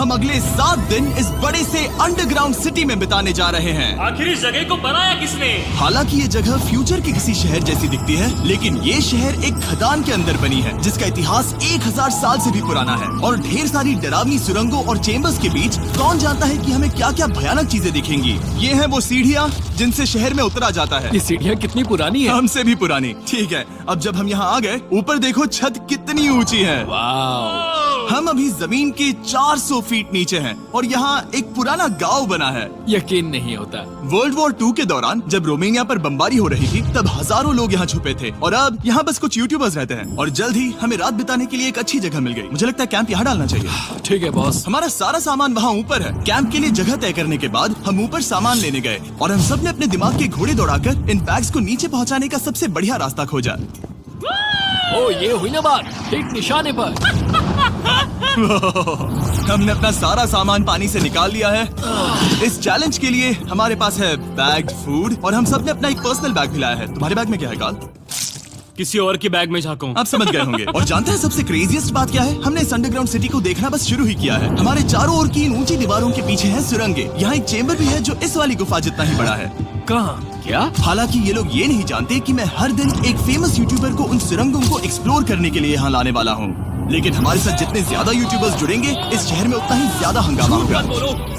हम अगले 7 दिन इस बड़े से अंडरग्राउंड सिटी में बिताने जा रहे हैं। आखिर इस जगह को बनाया किसने? हालांकि ये जगह फ्यूचर के किसी शहर जैसी दिखती है, लेकिन ये शहर एक खदान के अंदर बनी है जिसका इतिहास 1000 साल से भी पुराना है। और ढेर सारी डरावनी सुरंगों और चेम्बर्स के बीच कौन जानता है कि हमें क्या क्या भयानक चीजें दिखेंगी। ये है वो सीढ़ियाँ जिनसे शहर में उतरा जाता है। ये सीढ़ियाँ कितनी पुरानी है? हमसे भी पुरानी। ठीक है, अब जब हम यहाँ आ गए, ऊपर देखो छत कितनी ऊंची है। वाव! हम अभी जमीन के 400 फीट नीचे हैं और यहाँ एक पुराना गांव बना है। यकीन नहीं होता। वर्ल्ड वॉर 2 के दौरान जब रोमानिया पर बमबारी हो रही थी, तब हजारों लोग यहाँ छुपे थे और अब यहाँ बस कुछ यूट्यूबर्स रहते हैं। और जल्द ही हमें रात बिताने के लिए एक अच्छी जगह मिल गई। मुझे लगता है कैंप यहाँ डालना चाहिए। ठीक है बॉस। हमारा सारा सामान वहाँ ऊपर है। कैंप के लिए जगह तय करने के बाद हम ऊपर सामान लेने गए और हम सब ने अपने दिमाग के घोड़े दौड़ाकर इन बैग्स को नीचे पहुँचाने का सबसे बढ़िया रास्ता खोजा। ओ, ये हुई ना बात, ठीक निशाने पर। हमने अपना सारा सामान पानी से निकाल लिया है। इस चैलेंज के लिए हमारे पास है बैग, फूड और हम सब ने अपना एक पर्सनल बैग भी लाया है। तुम्हारे बैग में क्या है काल? किसी और की बैग में झांकूं। आप समझ गए होंगे। और जानते हैं सबसे क्रेजीएस्ट बात क्या है? हमने इस अंडरग्राउंड सिटी को देखना बस शुरू ही किया है। हमारे चारों ओर की इन ऊंची दीवारों के पीछे है सुरंगे। यहाँ एक चेम्बर भी है जो इस वाली गुफा जितना ही बड़ा है। कहाँ? क्या? हालांकि ये लोग ये नहीं जानते कि मैं हर दिन एक फेमस यूट्यूबर को उन सुरंगों को एक्सप्लोर करने के लिए यहाँ लाने वाला हूँ। लेकिन हमारे साथ जितने ज्यादा यूट्यूबर्स जुड़ेंगे, इस शहर में उतना ही ज्यादा हंगामा होगा।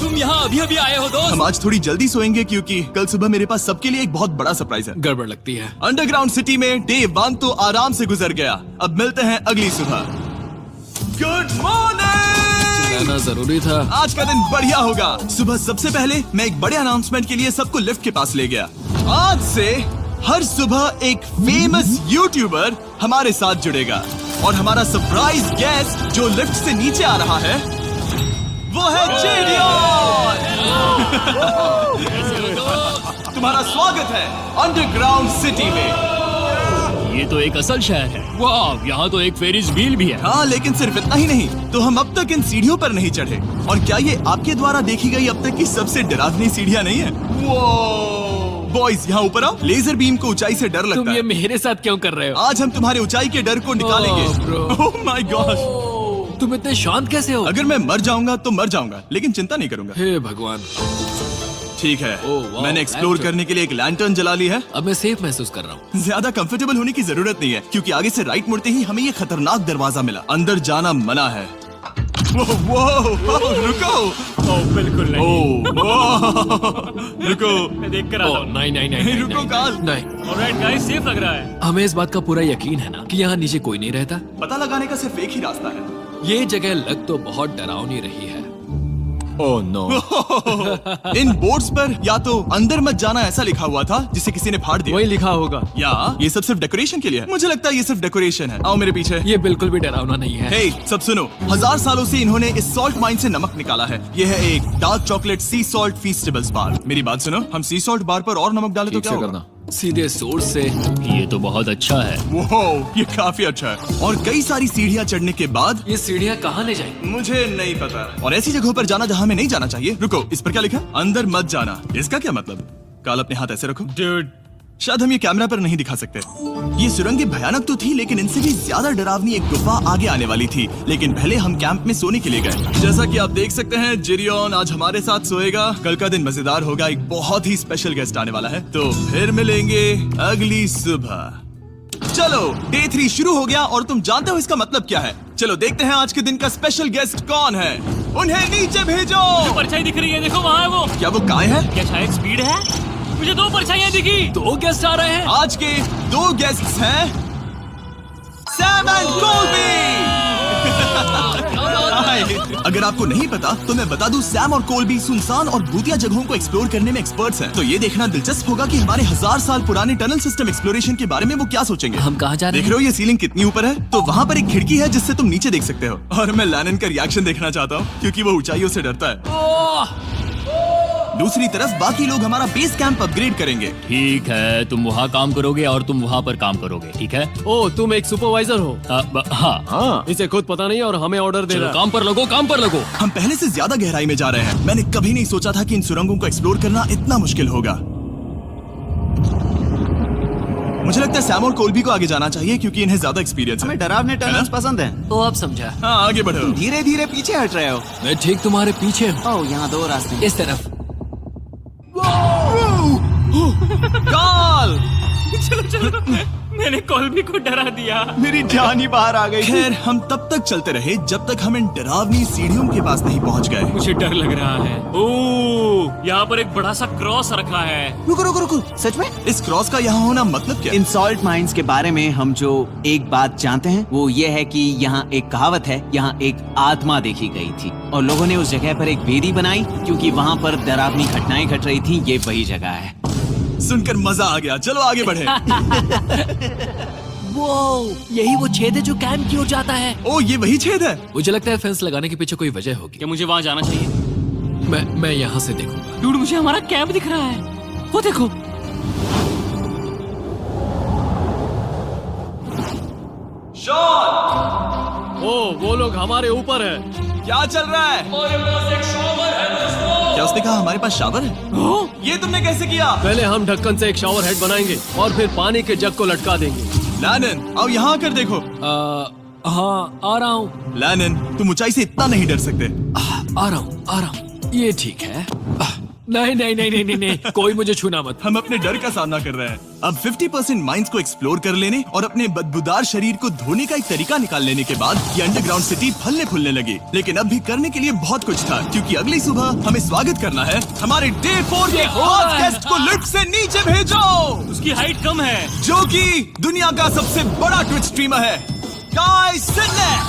तुम यहाँ अभी अभी आए हो दोस्त? हम आज थोड़ी जल्दी सोएंगे क्योंकि कल सुबह मेरे पास सबके लिए एक बहुत बड़ा सरप्राइज है। गड़बड़ लगती है। अंडरग्राउंड सिटी में डे 1 तो आराम से गुजर गया। अब मिलते हैं अगली सुबह। Good morning. जाना जरूरी था। आज का दिन बढ़िया होगा। सुबह सबसे पहले मैं एक बड़े अनाउंसमेंट के लिए सबको लिफ्ट के पास ले गया। आज से हर सुबह एक फेमस यूट्यूबर हमारे साथ जुड़ेगा और हमारा सरप्राइज गेस्ट जो लिफ्ट से नीचे आ रहा है वो है जेडियन। तुम्हारा स्वागत है अंडरग्राउंड सिटी में। ये तो एक असल शहर है। वाह, यहाँ तो एक फेरिस व्हील भी है। हाँ, लेकिन सिर्फ इतना ही नहीं, तो हम अब तक इन सीढ़ियों पर नहीं चढ़े। और क्या ये आपके द्वारा देखी गई अब तक की सबसे डरावनी सीढ़ियाँ नहीं है? बॉयज यहाँ ऊपर आओ। लेजर बीम को ऊंचाई से डर लगता तुम है। ये मेरे साथ क्यों कर रहे हो? आज हम तुम्हारे ऊंचाई के डर को निकालेंगे। ओह माय गॉड, तुम इतने शांत कैसे हो? अगर मैं मर जाऊंगा तो मर जाऊंगा, लेकिन चिंता नहीं करूंगा। हे भगवान। ठीक है, वाह, मैंने एक्सप्लोर लैंटर्न। करने के लिए एक लैंटर्न जला ली है। अब मैं सेफ महसूस कर रहा हूँ। ज्यादा कंफर्टेबल होने की जरूरत नहीं है क्योंकि आगे से राइट मुड़ते ही हमें ये खतरनाक दरवाजा मिला। अंदर जाना मना है। रुको। बिल्कुल नहीं। रुको। मैं देख कर आता हूँ। नहीं नहीं नहीं नहीं, रुको नहीं, काल। नहीं। ऑलराइट गाइस, सेफ लग रहा है। हमें इस बात का पूरा यकीन है ना कि यहाँ नीचे कोई नहीं रहता। पता लगाने का सिर्फ एक ही रास्ता है। ये जगह लग तो बहुत डरावनी रही है। Oh no. इन बोर्ड्स पर या तो अंदर मत जाना ऐसा लिखा हुआ था जिसे किसी ने फाड़ दिया। वही लिखा होगा। या ये सब सिर्फ डेकोरेशन के लिए है। मुझे लगता है ये सिर्फ डेकोरेशन है। आओ मेरे पीछे। ये बिल्कुल भी डरावना नहीं है। हे, सब सुनो। 1000 सालों से इन्होंने इस सॉल्ट माइन से नमक निकाला है। ये है एक डार्क चॉकलेट सी सॉल्ट फीस्टेबल्स बार। मेरी बात सुनो, हम सी सॉल्ट बार पर और नमक डाले तो ठीक क्या से होगा? करना। सीधे सोर्स से। ये तो बहुत अच्छा है। वो ये काफी अच्छा है। और कई सारी सीढ़ियाँ चढ़ने के बाद ये सीढ़ियाँ कहाँ ले जाएंगी? मुझे नहीं पता। और ऐसी जगहों पर जाना जहाँ हमें नहीं जाना चाहिए। रुको, इस पर क्या लिखा? अंदर मत जाना। इसका क्या मतलब? काल अपने हाथ ऐसे रखो। Dude, शायद हम ये कैमरा पर नहीं दिखा सकते। ये सुरंगें भयानक तो थी, लेकिन इनसे भी ज्यादा डरावनी एक गुफा आगे आने वाली थी। लेकिन पहले हम कैंप में सोने के लिए गए। जैसा कि आप देख सकते हैं, जेरियन आज हमारे साथ सोएगा। कल का दिन मजेदार होगा। एक बहुत ही स्पेशल गेस्ट आने वाला है। तो फिर मिलेंगे अगली सुबह। चलो, डे 3 शुरू हो गया और तुम जानते हो इसका मतलब क्या है? चलो देखते हैं आज के दिन का स्पेशल गेस्ट कौन है। उन्हें नीचे भेजो। परछाई दिख रही है, देखो वहाँ है वो। क्या वो काय है? क्या शायद स्पीड है? मुझे 2 परछाइयाँ दिखी। 2 गेस्ट आ रहे हैं। आज के 2 गेस्ट्स हैं सैम एंड कोल्बी। अगर आपको नहीं पता तो मैं बता दूं, सैम और कोल्बी सुनसान और भूतिया जगहों को एक्सप्लोर करने में एक्सपर्ट्स हैं। तो ये देखना दिलचस्प होगा कि हमारे 1000 साल पुराने टनल सिस्टम एक्सप्लोरेशन के बारे में वो क्या सोचेंगे। हम कहाँ जा रहे देख रहे हो ये सीलिंग कितनी ऊपर है? तो वहाँ पर एक खिड़की है जिससे तुम नीचे देख सकते हो। और मैं लैनन का रिएक्शन देखना चाहता हूँ क्योंकि वो ऊंचाइयों से डरता है। दूसरी तरफ बाकी लोग हमारा बेस कैंप अपग्रेड करेंगे। ठीक है, तुम वहाँ काम करोगे और तुम वहाँ पर काम करोगे, ठीक है? ओ, तुम एक सुपरवाइजर हो? हाँ। इसे खुद पता नहीं और हमें ऑर्डर दे चलो रहा है। काम पर लगो, काम पर लगो। हम पहले से ज्यादा गहराई में जा रहे हैं। मैंने कभी नहीं सोचा था कि इन सुरंगों को एक्सप्लोर करना इतना मुश्किल होगा। मुझे लगता है सैम और कोल्बी को आगे जाना चाहिए क्योंकि इन्हें ज्यादा एक्सपीरियंस है। हमें डरावने टनल्स पसंद हैं। तो अब समझा। हाँ आगे बढ़ो। धीरे धीरे पीछे हट रहे हो। मैं ठीक तुम्हारे पीछे हूँ। ओह, यहाँ 2 रास्ते हैं। इस तरफ। काल! मैंने कोल्बी को डरा दिया। मेरी जान ही बाहर आ गई। खैर हम तब तक चलते रहे जब तक हम इन डरावनी सीढ़ियों के पास नहीं पहुंच गए। मुझे डर लग रहा है। ओह, यहाँ पर एक बड़ा सा क्रॉस रखा है। रुको रुको रुको, सच में? इस क्रॉस का यहाँ होना मतलब क्या? इन सॉल्ट माइंस के बारे में हम जो एक बात जानते हैं वो ये है कि यहाँ एक कहावत है, यहाँ एक आत्मा देखी गई थी और लोगों ने उस जगह पर एक वेदी बनाई क्योंकि वहाँ पर डरावनी घटनाएं घट रही थी। ये वही जगह है। सुनकर मजा आ गया, चलो आगे बढ़े। वो यही वो छेद है जो कैंप की ओर जाता है। ओ ये वही छेद है। मुझे लगता है फेंस लगाने के पीछे कोई वजह होगी। क्या मुझे वहाँ जाना चाहिए? मैं यहाँ से देखूंगा। डूड, मुझे हमारा कैंप दिख रहा है। वो देखो। शॉन! ओ वो लोग हमारे ऊपर है। क्या चल रहा है? क्या उसने कहा हमारे पास शावर है? ये तुमने कैसे किया? पहले हम ढक्कन से एक शावर हेड बनाएंगे और फिर पानी के जग को लटका देंगे। लैनन आओ यहाँ आकर देखो। हाँ आ रहा हूँ। लैनन तुम ऊंचाई से इतना नहीं डर सकते। आ रहा हूँ। ये ठीक है। नहीं नहीं नहीं नहीं नहीं नहीं, कोई मुझे छूना मत। हम अपने डर का सामना कर रहे हैं। अब 50% माइंस को एक्सप्लोर कर लेने और अपने बदबूदार शरीर को धोने का एक तरीका निकाल लेने के बाद ये अंडरग्राउंड सिटी फलने फूलने लगी। लेकिन अब भी करने के लिए बहुत कुछ था क्योंकि अगली सुबह हमें स्वागत करना है हमारे डे 4 के फर्स्ट गेस्ट को लिफ्ट से नीचे भेजो, उसकी हाइट कम है। जो कि दुनिया का सबसे बड़ा ट्विच स्ट्रीमर है, काई सिडनेक।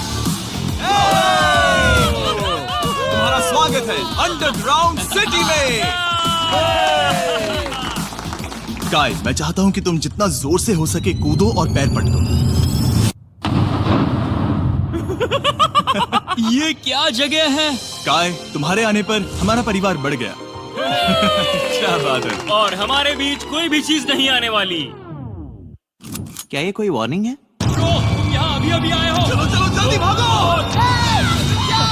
तुम्हारा स्वागत है अंडरग्राउंड सिटी में। काई, मैं चाहता हूँ कि तुम जितना जोर से हो सके कूदो और पैर पट दो। ये क्या जगह है? काय, तुम्हारे आने पर हमारा परिवार बढ़ गया। क्या बात है। और हमारे बीच कोई भी चीज नहीं आने वाली। क्या ये कोई वार्निंग है? तुम यहाँ अभी अभी आए हो। चलो चलो जल्दी भागो।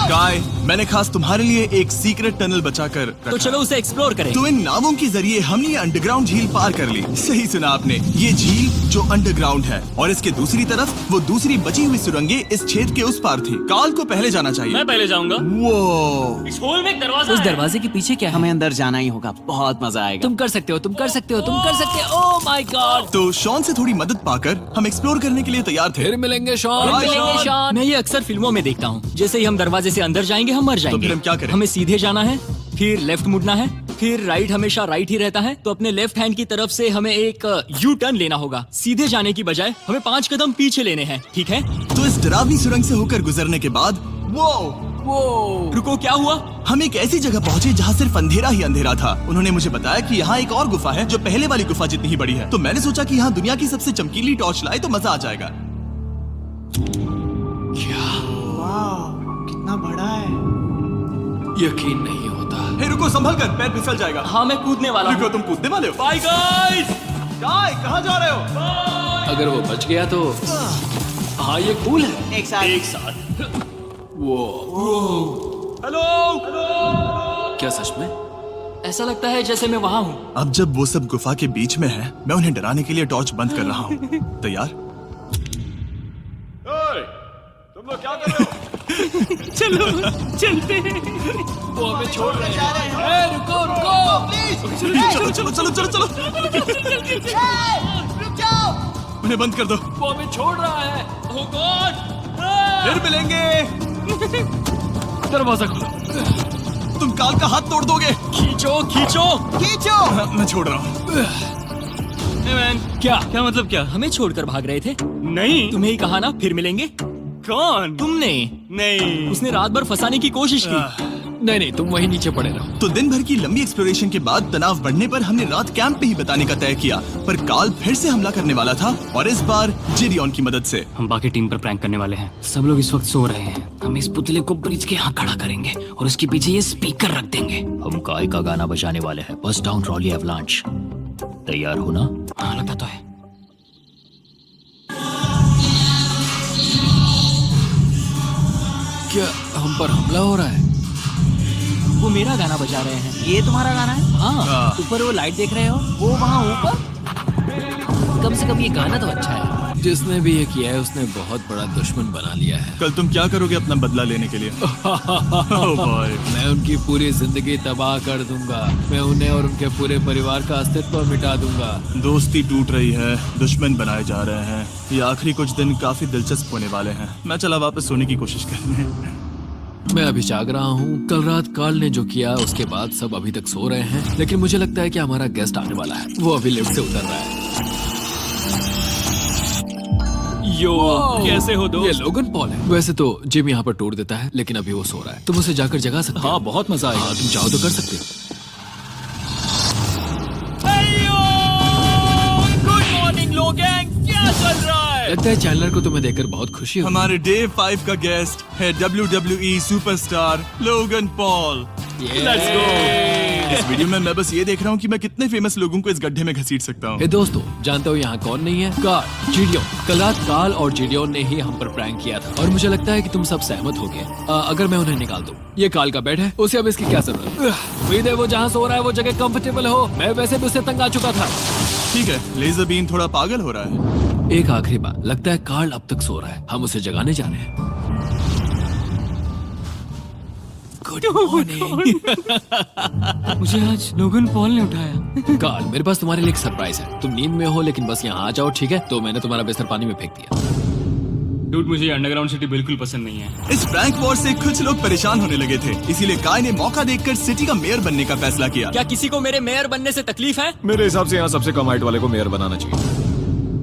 काय, मैंने खास तुम्हारे लिए एक सीक्रेट टनल बचाकर रखा। तो चलो उसे एक्सप्लोर करें। तो इन नावों के जरिए हमने ये अंडरग्राउंड झील पार कर ली। सही सुना आपने, ये झील जो अंडरग्राउंड है और इसके दूसरी तरफ वो दूसरी बची हुई सुरंगें इस छेद के उस पार थी। काल को पहले जाना चाहिए। मैं पहले जाऊंगा। वो इस होल में एक दरवाजा उस है। दरवाजे के पीछे क्या है? हमें अंदर जाना ही होगा, बहुत मजा आएगा। तुम कर सकते हो, तुम कर सकते हो, तुम कर सकते हो। Oh my God. तो शॉन से थोड़ी मदद पाकर हम एक्सप्लोर करने के लिए तैयार थे। फिर मिलेंगे शॉन। Bye, Shawn. मैं ये अक्सर फिल्मों में देखता हूँ। जैसे ही हम दरवाजे से अंदर जाएंगे हम मर जाएंगे। फिर हम क्या करें? हमें सीधे जाना है, फिर लेफ्ट मुड़ना है, फिर राइट हमेशा राइट ही रहता है। तो अपने लेफ्ट हैंड की तरफ से हमें एक यू टर्न लेना होगा। सीधे जाने की बजाय हमें 5 कदम पीछे लेने हैं, ठीक है? तो इस डरावनी सुरंग से होकर गुजरने के बाद वो रुको, क्या हुआ? हम एक ऐसी जगह पहुंचे जहाँ सिर्फ अंधेरा ही अंधेरा था। उन्होंने मुझे बताया कि यहाँ एक और गुफा है जो पहले वाली गुफा जितनी ही बड़ी है। तो मैंने सोचा कि यहाँ दुनिया की सबसे चमकीली टॉर्च लाए तो मजा आ जाएगा। कितना बड़ा है। यकीन नहीं होता। हे रुको, संभल कर, पैर फिसल जाएगा। हाँ, मैं कूदने वाला रुको, हूँ। तुम कूदने वाले हो? Bye guys. काय, कहाँ जा रहे हो? अगर वो बच गया तो हाँ ये कूल है। एक साथ। एक साथ। हेलो। क्या सच में? ऐसा लगता है जैसे मैं वहाँ हूँ। अब जब वो सब गुफा के बीच में है, मैं उन्हें डराने के लिए टॉर्च बंद कर रहा हूँ। तैयार? तुम लोग क्या कर रहे हो? चलो चलते हैं। वो हमें छोड़ रहे हैं। रुको रुको। चलो चलो चलो चलो चलो। उन्हें बंद कर दो। वो हमें छोड़ रहा है। Oh God! फिर मिलेंगे। दरवाजा खोलो। तुम काल का हाथ तोड़ दोगे। खींचो खींचो। हाँ, मैं छोड़ रहा हूँ। Hey man, क्या मतलब क्या? हमें छोड़कर भाग रहे थे? नहीं, तुम्हें ही कहा ना फिर मिलेंगे। कौन? तुमने? नहीं, उसने रात भर फंसाने की कोशिश की। नहीं नहीं, तुम वहीं नीचे पड़े रहो। तो दिन भर की लंबी एक्सप्लोरेशन के बाद तनाव बढ़ने पर हमने रात कैंप पे ही बिताने का तय किया। पर काल फिर से हमला करने वाला था और इस बार जिरियन की मदद से। हम बाकी टीम पर प्रैंक करने वाले हैं। सब लोग इस वक्त सो रहे हैं। हम इस पुतले को ब्रिज के यहाँ खड़ा करेंगे और उसके पीछे ये स्पीकर रख देंगे। हम काय का गाना बजाने वाले हैं, बस डाउन रॉली एवलांच। तैयार हो ना? हाँ, लगता तो है। क्या हम पर हमला हो रहा है? वो मेरा गाना बजा रहे हैं। ये तुम्हारा गाना है? हाँ, ऊपर वो लाइट देख रहे हो? वो वहाँ ऊपर कम से कम ये गाना तो अच्छा है। जिसने भी ये किया है उसने बहुत बड़ा दुश्मन बना लिया है। कल तुम क्या करोगे अपना बदला लेने के लिए? Oh boy. मैं उनकी पूरी जिंदगी तबाह कर दूंगा। मैं उन्हें और उनके पूरे परिवार का अस्तित्व मिटा दूंगा। दोस्ती टूट रही है, दुश्मन बनाए जा रहे हैं। ये आखिरी कुछ दिन काफी दिलचस्प होने वाले हैं। मैं चला वापस सोने की कोशिश करने। मैं अभी जाग रहा हूँ। कल रात कार्ल ने जो किया उसके बाद सब अभी तक सो रहे हैं, लेकिन मुझे लगता है कि हमारा गेस्ट आने वाला है। वो अभी लिफ्ट से उतर रहा है। यो, कैसे हो ये दोस्त? लोगन पॉल है। वैसे तो जिम यहाँ पर टूट देता है, लेकिन अभी वो सो रहा है। तुम उसे जाकर जगा सकते हो? हाँ, बहुत मजा आएगा। हाँ, तुम चाहो तो कर सकते हो। गुड मॉर्निंग लोगैंग, क्या चल रहा है? लगता है चैनलर को तुम्हें देखकर बहुत खुशी हुई। हमारे डे 5 का गेस्ट है WWE superstar Logan Paul. Let's go. इस वीडियो में मैं बस ये देख रहा हूँ कि मैं कितने फेमस लोगों को इस गड्ढे में घसीट सकता हूँ। हे दोस्तों, जानते हो यहाँ कौन नहीं है? कार्ल, जीडियोन। कल रात कार्ल और जीडियोन ने ही हम पर प्रैंक किया था और मुझे लगता है कि तुम सब सहमत हो गए। अगर मैं उन्हें निकाल दूं, ये कार्ल का बेड है, उसे अब इसकी क्या जरूरत है? उम्मीद है वो जहाँ सो रहा है वो जगह कंफर्टेबल हो। मैं वैसे भी उससे तंग आ चुका था। ठीक है, लेजर बीन थोड़ा पागल हो रहा है। एक आखिरी बात, लगता है कार्ल अब तक सो रहा है। हम उसे जगाने जा रहे हैं। Good morning. मुझे आज लोगन पॉल ने उठाया। कार्ल, मेरे पास तुम्हारे लिए एक सरप्राइज है। तुम नींद में हो लेकिन बस यहाँ आ जाओ, ठीक है? तो मैंने तुम्हारा बिस्तर पानी में फेंक दिया। डूड, मुझे अंडरग्राउंड सिटी बिल्कुल पसंद नहीं है। इस प्रैंक वॉर से कुछ लोग परेशान होने लगे थे, इसीलिए काय ने मौका देखकर सिटी का मेयर बनने का फैसला किया। क्या किसी को मेरे मेयर बनने से तकलीफ है? मेरे हिसाब से यहाँ सबसे कम हाइट वाले को मेयर बनाना चाहिए।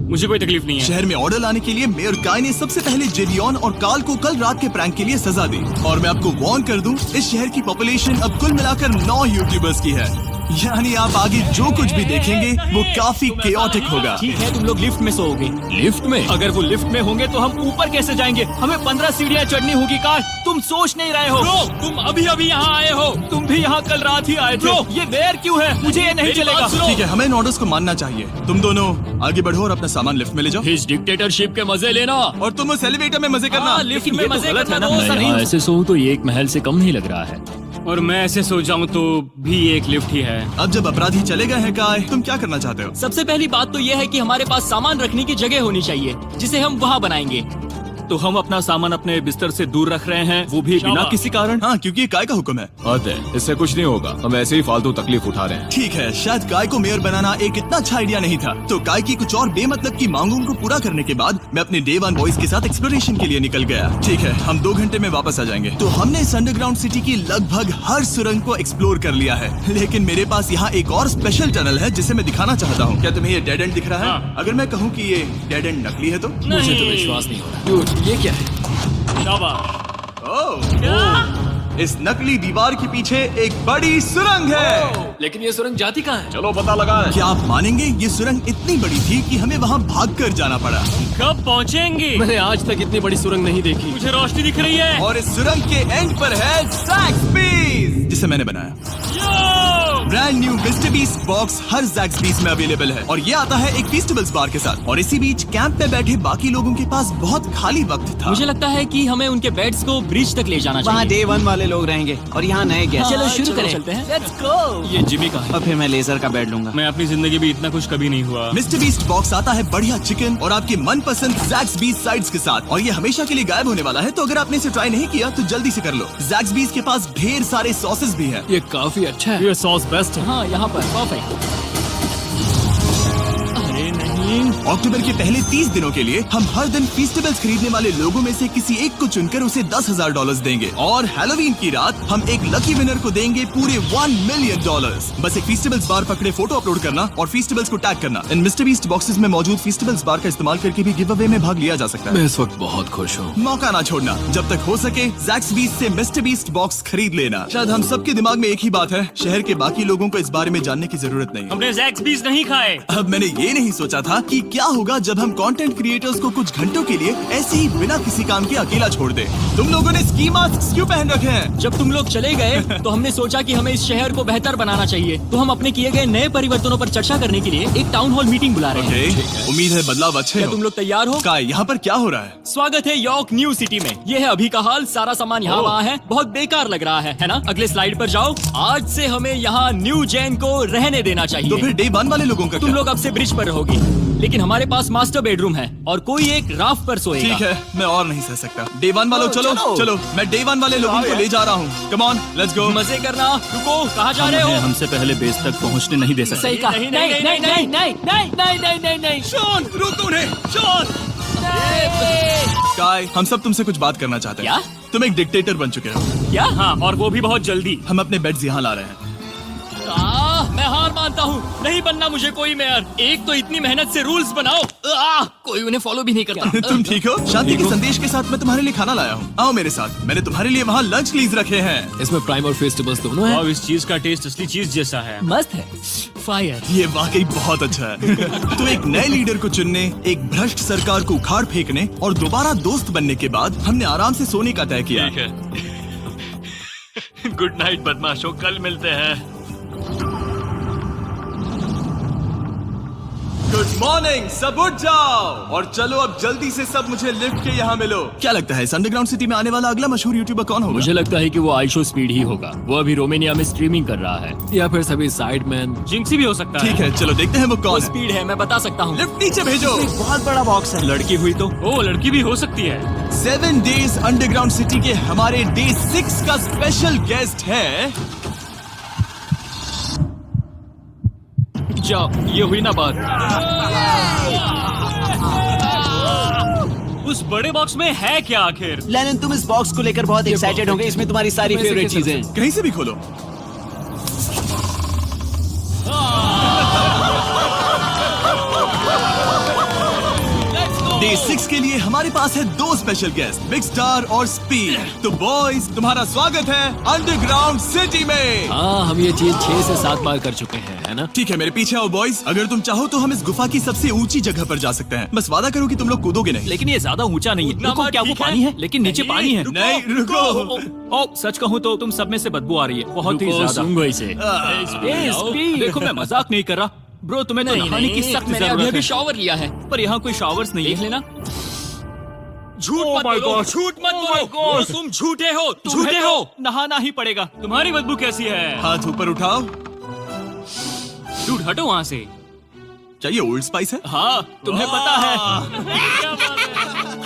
मुझे कोई तकलीफ नहीं है। शहर में ऑर्डर लाने के लिए मेयर काय ने सबसे पहले जेडियन और कार्ल को कल रात के प्रैंक के लिए सजा दी। और मैं आपको वार्न कर दूं, इस शहर की पॉपुलेशन अब कुल मिलाकर 9 यूट्यूबर्स की है। यानी आप आगे जो कुछ भी देखेंगे वो काफी केओटिक होगा। ठीक है, तुम लोग लिफ्ट में सोओगे। लिफ्ट में? अगर वो लिफ्ट में होंगे तो हम ऊपर कैसे जाएंगे? हमें 15 सीढ़ियाँ चढ़नी होगी। कार्ल, तुम सोच नहीं रहे हो। तुम अभी अभी यहाँ आए हो। तुम भी यहाँ कल रात ही आए थे। ये देर क्यों है? मुझे ये नहीं चलेगा। ठीक है, हमें इन ऑर्डर्स को मानना चाहिए। तुम दोनों आगे बढ़ो और अपना सामान लिफ्ट में ले जाओ। इस डिक्टेटरशिप के मजे लेना। और तुम उस एलिवेटर में मजे करना। लिफ्ट में मजे करना तो मैं यहाँ ऐसे सोऊं तो ये एक महल से कम नहीं लग रहा है। और मैं ऐसे सो जाऊं तो भी एक लिफ्ट ही है। अब जब अपराधी चले गए हैं काय, तुम क्या करना चाहते हो? सबसे पहली बात तो यह है कि हमारे पास सामान रखने की जगह होनी चाहिए, जिसे हम वहाँ बनाएंगे। तो हम अपना सामान अपने बिस्तर से दूर रख रहे हैं, वो भी बिना किसी कारण। हाँ, क्योंकि ये काय का हुक्म है। इससे कुछ नहीं होगा, हम ऐसे ही फालतू तकलीफ उठा रहे हैं। ठीक है, शायद काय को मेयर बनाना एक इतना अच्छा आइडिया नहीं था। तो काय की कुछ और बेमतलब की मांगों को पूरा करने के बाद मैं अपने डे 1 बॉयज के साथ एक्सप्लोरेशन के लिए निकल गया। ठीक है, हम 2 घंटे में वापस आ जाएंगे। तो हमने इस अंडरग्राउंड सिटी की लगभग हर सुरंग को एक्सप्लोर कर लिया है, लेकिन मेरे पास यहाँ एक और स्पेशल टनल है जिसे मैं दिखाना चाहता हूँ। क्या तुम्हें ये डेड एंड दिख रहा है? हाँ। अगर मैं कहूँ कि ये डेड एंड नकली है तो? मुझे तो विश्वास नहीं हो रहा। Dude, ये क्या है? ओह, इस नकली दीवार के पीछे एक बड़ी सुरंग है। लेकिन ये सुरंग जाती कहाँ है? चलो पता लगाएं। क्या आप मानेंगे, ये सुरंग इतनी बड़ी थी कि हमें वहाँ भागकर जाना पड़ा। कब पहुंचेंगे? मैंने आज तक इतनी बड़ी सुरंग नहीं देखी। मुझे रोशनी दिख रही है। और इस सुरंग के एंड पर है ज़ैक्सबीज़, जिसे मैंने बनाया। Brand new Mister Beast box हर ज़ैक्सबीज़ में अवेलेबल है और ये आता है एक फेस्टिवल्स बार के साथ। और इसी बीच कैंप में बैठे बाकी लोगों के पास बहुत खाली वक्त था। मुझे लगता है कि हमें उनके बेड्स को ब्रिज तक ले जाना वहाँ चाहिए। डे 1 वाले लोग रहेंगे और यहाँ नए गेस्ट। चलो शुरू करें। चलते हैं। Let's go। ये जिमी का है। और फिर मैं लेजर का बेड लूंगा। मैं अपनी जिंदगी में इतना कुछ कभी नहीं हुआ। मिस्टर बीस्ट बॉक्स आता है बढ़िया चिकन और आपके मनपसंद ज़ैक्सबीज़ साइड्स के साथ, और ये हमेशा के लिए गायब होने वाला है। तो अगर आपने इसे ट्राई नहीं किया तो जल्दी से कर लो। ज़ैक्सबीज़ के पास ढेर सारे सॉसेस भी हैं। ये काफी अच्छा है। ये सॉस बेस्ट है। हाँ, यहाँ पर परफेक्ट। अरे नहीं, अक्टूबर के पहले 30 दिनों के लिए हम हर दिन फेस्टिवल्स खरीदने वाले लोगों में से किसी एक को चुनकर उसे $10,000 देंगे। और हैलोवीन की रात हम एक लकी विनर को देंगे पूरे $1 मिलियन। बस एक फेस्टिवल्स बार पकड़े फोटो अपलोड करना और फेस्टिवल्स को टैग करना। इन मिस्टर बीस्ट बॉक्सेस में मौजूद फेस्टिवल्स बार का इस्तेमाल करके भी गिव अवे में भाग लिया जा सकता है। मैं इस वक्त बहुत खुश हूँ। मौका ना छोड़ना, जब तक हो सके ज़ैक्सबीज़ से मिस्टर बीस्ट बॉक्स खरीद लेना। शायद हम सबके दिमाग में एक ही बात है, शहर के बाकी लोगों को इस बारे में जानने की जरूरत नहीं है। हमने ज़ैक्सबीज़ नहीं खाए। अब मैंने ये नहीं सोचा था कि क्या होगा जब हम कंटेंट क्रिएटर्स को कुछ घंटों के लिए ऐसे ही बिना किसी काम के अकेला छोड़ दे। तुम लोगों ने स्की मास्क क्यों पहन रखे हैं? जब तुम लोग चले गए तो हमने सोचा कि हमें इस शहर को बेहतर बनाना चाहिए। तो हम अपने किए गए नए परिवर्तनों पर चर्चा करने के लिए एक टाउन हॉल मीटिंग बुला रहे हैं। ओके, उम्मीद है बदलाव अच्छे क्या हो। तुम लोग तैयार हो? काय, यहाँ पर क्या हो रहा है? स्वागत है यॉर्क न्यू सिटी में। ये है अभी का हाल। सारा सामान यहाँ वहाँ है। बहुत बेकार लग रहा है ना? अगले स्लाइड पर जाओ। आज से हमें यहाँ न्यू जेन को रहने देना तो चाहिए। फिर डे 1 वाले लोगों का तुम क्या? लोग अब से ब्रिज पर रहोगे। लेकिन हमारे पास मास्टर बेडरूम है और कोई एक राफ्ट पर सोएगा। ठीक है, मैं और नहीं सह सकता। डे 1 वालों चलो चलो, मैं डे 1 वाले लोगों को ले जा रहा हूँ। Come on, let's go. मजे करना। रुको, कहाँ जा रहे हो? हमसे पहले बेस तक पहुँचने नहीं दे सकते। सही कहा। नहीं, नहीं, नहीं, नहीं, नहीं, नहीं, नहीं। शॉन, रोक उन्हें, शॉन। स्काई, हम सब तुमसे कुछ बात करना चाहते हैं। क्या? तुम एक डिक्टेटर बन चुके हो। क्या? हाँ, और वो भी बहुत जल्दी। हम अपने बेड्स यहाँ ला रहे हैं। मैं हार मानता हूँ। नहीं बनना मुझे कोई मेयर। एक तो इतनी मेहनत से रूल्स बनाओ। कोई उन्हें फॉलो भी नहीं करता। तुम ठीक हो? शांति के संदेश के साथ मैं तुम्हारे लिए खाना लाया हूँ। आओ मेरे साथ, मैंने तुम्हारे लिए वहाँ लंच लीज रखे हैं। इसमें प्राइम और फेस्टिवल्स दोनों हैं। और इस चीज का टेस्ट असली चीज जैसा है। मस्त है। फायर। ये वाकई बहुत अच्छा है। तुम एक नए लीडर को चुनने, एक भ्रष्ट सरकार को उखाड़ फेंकने और दोबारा दोस्त बनने के बाद हमने आराम से सोने का तय किया। गुड नाइट बदमाशों, कल मिलते हैं। गुड मॉर्निंग, सब उठ जाओ और चलो अब जल्दी से सब मुझे लिफ्ट के यहाँ मिलो। क्या लगता है इस अंडरग्राउंड सिटी में आने वाला अगला मशहूर यूट्यूबर कौन होगा? मुझे लगता है कि वो आइशो स्पीड ही होगा। वो अभी रोमानिया में स्ट्रीमिंग कर रहा है। या फिर सभी साइडमैन। जिंक्सी भी हो सकता है। ठीक है, चलो देखते हैं वो कौन है। स्पीड है, मैं बता सकता हूँ। लिफ्ट नीचे भेजो। बहुत बड़ा बॉक्स है। लड़की हुई तो? ओ, लड़की भी हो सकती है। 7 डेज अंडरग्राउंड सिटी के हमारे डे 6 का स्पेशल गेस्ट है। जाओ, ये हुई ना बात। उस बड़े बॉक्स में है क्या आखिर? लेनिन, तुम इस बॉक्स को लेकर बहुत एक्साइटेड होंगे। इसमें तुम्हारी सारी फेवरेट चीजें हैं। कहीं से भी खोलो। डे 6 के लिए हमारे पास है 2 स्पेशल गेस्ट, बिग स्टार और स्पीड। तो बॉयज, तुम्हारा स्वागत है अंडरग्राउंड सिटी में। हाँ, हम ये चीज 6 से 7 बार कर चुके हैं, है ना? ठीक है, मेरे पीछे आओ बॉयज। अगर तुम चाहो तो हम इस गुफा की सबसे ऊंची जगह पर जा सकते हैं। बस वादा करो कि तुम लोग कूदोगे नहीं। लेकिन ये ज्यादा ऊंचा नहीं है। रुको, क्या वो पानी है? लेकिन नीचे पानी है। नहीं, रुको। ओ, सच कहूँ तो तुम सब में से बदबू आ रही है, बहुत ही ज्यादा। देखो, मैं मजाक नहीं कर रहा। ब्रो, तुम्हें तो नहाने की सख्त मैंने जरूरत अभी है। शावर लिया है। पर यहाँ कोई शावर्स नहीं देख है। लेना। झूठ मत बोलो, झूठ मत बोलो। तुम झूठे हो, झूठे हो। नहाना ही पड़ेगा। तुम्हारी बदबू कैसी है? हाथ ऊपर उठाओ। डूड, हटो वहाँ से। चाहिए ओल्ड स्पाइस है? हाँ, तुम्हें पता है।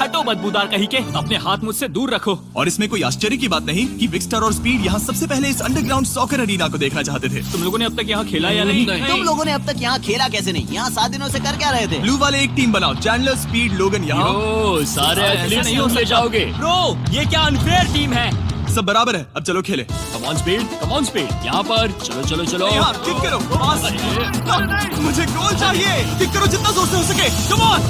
हटो बदबूदार कहीं के। अपने हाथ मुझसे दूर रखो। और इसमें कोई आश्चर्य की बात नहीं कि बिग स्टार और स्पीड यहाँ सबसे पहले इस अंडरग्राउंड सॉकर अरीना को देखना चाहते थे। तुम लोगों ने अब तक यहाँ खेला या नहीं? तुम लोगों ने अब तक यहाँ खेला कैसे नहीं? यहाँ 7 दिनों से कर क्या रहे थे? ब्लू वाले एक टीम बनाओ, चैंडलर, स्पीड, लोगन यहाँ। ओ, सारे एथलीट्स नहीं हो ले जाओगे। ब्रो, ये क्या अनफेयर टीम है? सब बराबर है, अब चलो खेले। Come on speed, come on speed. यहाँ पर चलो चलो चलो। यहाँ किक करो, पास। मुझे गोल चाहिए। किक करो जितना जोर से हो सके। Come on.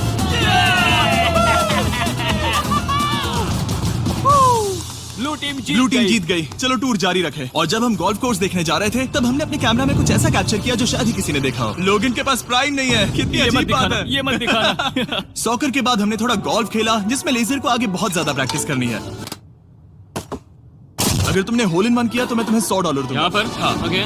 ब्लू टीम जीत गई। चलो टूर जारी रखे। और जब हम गोल्फ कोर्स देखने जा रहे थे तब हमने अपने कैमरा में कुछ ऐसा कैप्चर किया जो शायद ही किसी ने देखा हो। लोगन के पास प्राइम नहीं है। कितनी ये मत अजीब बात दिखाना, है। ये मत दिखाना। सॉकर के बाद हमने थोड़ा गोल्फ खेला जिसमें लेजर को आगे बहुत ज्यादा प्रैक्टिस करनी है। अगर तुमने होल इन वन किया तो मैं तुम्हें $100 दूंगा। यहाँ पर? हाँ। ओके।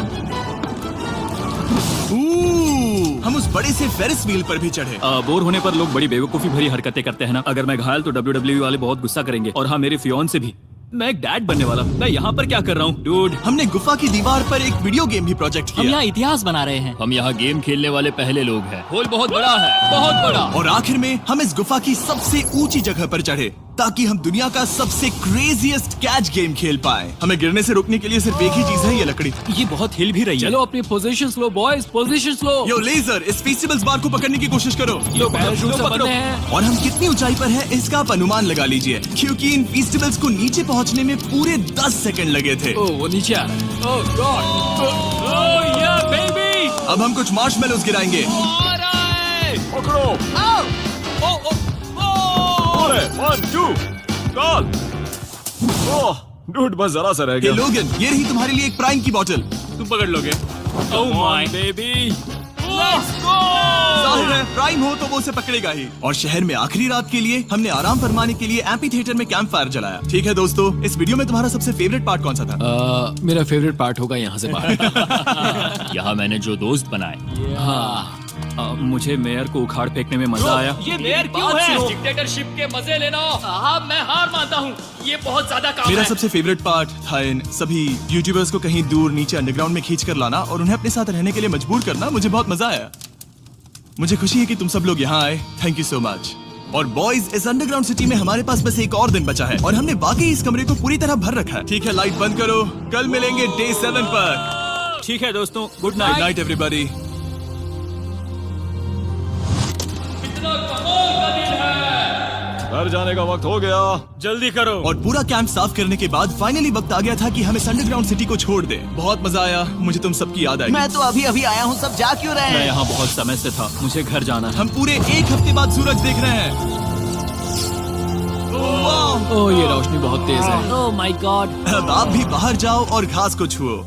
हम उस बड़े से फेरिस व्हील पर भी चढ़े। बोर होने पर लोग बड़ी बेवकूफी भरी हरकतें करते हैं ना। अगर मैं घायल तो WWE वाले बहुत गुस्सा करेंगे। और हाँ, मेरे फियोन से भी। मैं एक डैड बनने वाला। मैं यहाँ पर क्या कर रहा हूँ? डूड, हमने गुफा की दीवार पर एक वीडियो गेम भी प्रोजेक्ट हम किया। यहाँ इतिहास बना रहे हैं। हम यहाँ गेम खेलने वाले पहले लोग हैं। होल बहुत बड़ा है, बहुत बड़ा। और आखिर में हम इस गुफा की सबसे ऊंची जगह पर चढ़े ताकि हम दुनिया का सबसे क्रेजीएस्ट कैच गेम खेल पाए। हमें गिरने से रोकने के लिए सिर्फ एक ही चीज है, ये लकड़ी। ये बहुत हिल भी रही है। चलो अपनी पोजीशंस लो बॉयज, पोजीशंस लो। यो लेजर, इस फेस्टिवल्स बार को पकड़ने की कोशिश करो। ये पैराशूट से बंधे हैं। और हम कितनी ऊंचाई पर हैं इसका आप अनुमान लगा लीजिए, क्योंकि इन फेस्टिवल्स को नीचे पहुंचने में पूरे 10 सेकंड लगे थे। ओ, वो नीचे आ रहा है। ओह गॉड। ओह या बेबी। अब हम कुछ मार्शमेलोस गिराएंगे। पकड़ो। अरे 1 2 कॉल। ओह डूड, बस जरा सा रह हे गया। लोगन, ये रही तुम्हारे लिए एक प्राइम की बोतल। तुम पकड़ लोगे? Oh my baby. जाहिर है प्राइम हो तो वो उसे पकड़ेगा ही। और शहर में आखिरी रात के लिए हमने आराम फरमाने के लिए एम्पी थिएटर में कैंप फायर जलाया। ठीक है दोस्तों, इस वीडियो में तुम्हारा सबसे फेवरेट पार्ट कौन सा था? मेरा फेवरेट पार्ट होगा यहाँ से बाहर। यहाँ मैंने जो दोस्त बनाए। हाँ, मुझे मेयर को उखाड़ फेंकने में मजा आया। ये मेयर क्यों है? डिक्टेटरशिप के मजे लेना। हाँ, मैं हार मानता हूँ। ये बहुत ज्यादा काम मेरा है। सबसे फेवरेट पार्ट था इन सभी यूट्यूबर्स को कहीं दूर नीचे अंडरग्राउंड में खींच कर लाना और उन्हें अपने साथ रहने के लिए मजबूर करना। मुझे बहुत मजा आया। मुझे खुशी है कि तुम सब लोग यहाँ आए। Thank you so much. और बॉयज, इस अंडरग्राउंड सिटी में हमारे पास बस एक और दिन बचा है और हमने वाकई इस कमरे को पूरी तरह भर रखा है। ठीक है, लाइट बंद करो। कल मिलेंगे डे 7 पर। ठीक है दोस्तों, good good night. Night everybody. घर जाने का वक्त हो गया। जल्दी करो। और पूरा कैंप साफ करने के बाद फाइनली वक्त आ गया था कि हम इस अंडरग्राउंड सिटी को छोड़ दें। बहुत मजा आया। मुझे तुम सबकी याद आई। मैं तो अभी अभी आया हूँ, सब जा क्यों रहे मैं हैं? यहाँ बहुत समय से था, मुझे घर जाना है। हम पूरे एक हफ्ते बाद सूरज देख रहे हैं। वाह! ओह, ये रोशनी बहुत तेज है। Oh my God. अब आप भी बाहर जाओ और घास को छुओ।